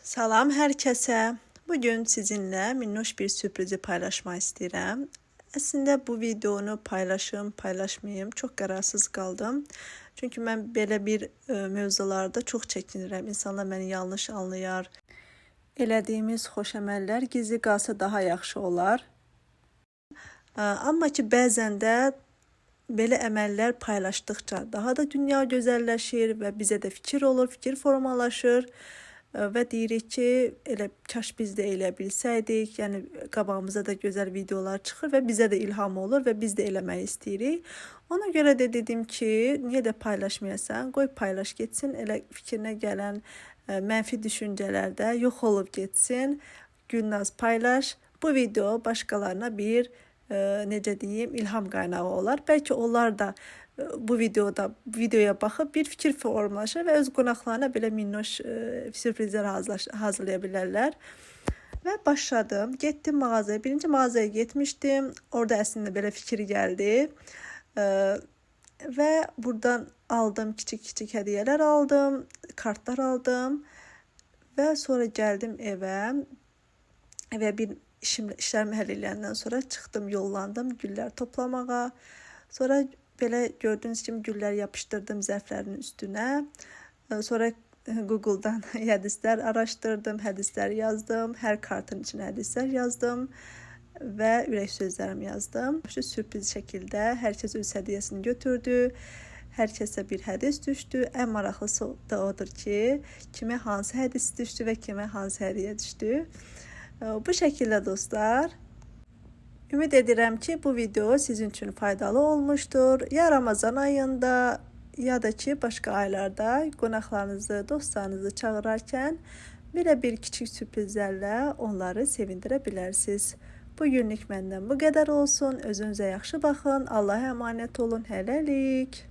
Salam herkese. Bugün sizinle minnoş bir sürprizi paylaşmak istedim. Aslında bu videonu paylaşmayayım çok kararsız kaldım. Çünkü ben böyle bir mövzularda çok çəkinirəm. İnsanlar beni yanlış anlayar. Elədiyimiz xoş əməllər gizli qalsa daha yaxşı olar. Amma ki bəzən də belə əməllər paylaşdıkça daha da dünya gözəlləşir və bizə də fikir olur, fikir formalaşır. Və deyirik ki, elə kaş biz də elə bilsəydik, yəni qabağımıza da gözəl videolar çıxır və bizə də ilham olur və biz də eləmək istəyirik. Ona görə də dedim ki, niyə də paylaşmayasan, qoy paylaş getsin, elə fikrinə gələn mənfi düşüncələr də yox olub getsin. Gülnaz paylaş. Bu video başqalarına bir necə deyim, ilham qaynağı olar. Bəlkə onlar da bu videoya baxıb bir fikir formalaşır və öz qonaqlarına belə minnoş sürprizlər hazırlaya bilərlər. Və başladım. Getdim mağazaya. Birinci mağazaya getmişdim. Orada əslində belə fikir gəldi. Və buradan aldım, kiçik hədiyyələr aldım, kartlar aldım və sonra gəldim evə və bir işlərimi həll edəndən sonra çıxdım, yollandım güllər toplamağa. Sonra belə gördüyünüz kimi güllər yapışdırdım zərflərin üstünə. Sonra Google'dan hədislər araşdırdım, hədislər yazdım. Hər kartın içinə hədislər yazdım və ürək sözlərimi yazdım. Şu sürpriz şəkildə hər kəs öz hədiyyəsini götürdü. Hər kəsə bir hədis düşdü. Ən maraqlısı da odur ki, kimə hansı hədis düşdü və kimə hansı hədiyyə düşdü. Bu şəkildə dostlar. Ümid edirəm ki, bu video sizin üçün faydalı olmuşdur. Ya Ramazan ayında, ya da ki, başqa aylarda qonaqlarınızı, dostlarınızı çağırarkən belə bir kiçik sürprizlərlə onları sevindirə bilərsiniz. Bugünlük məndən bu qədər olsun. Özünüzə yaxşı baxın. Allah'a əmanət olun. Hələlik.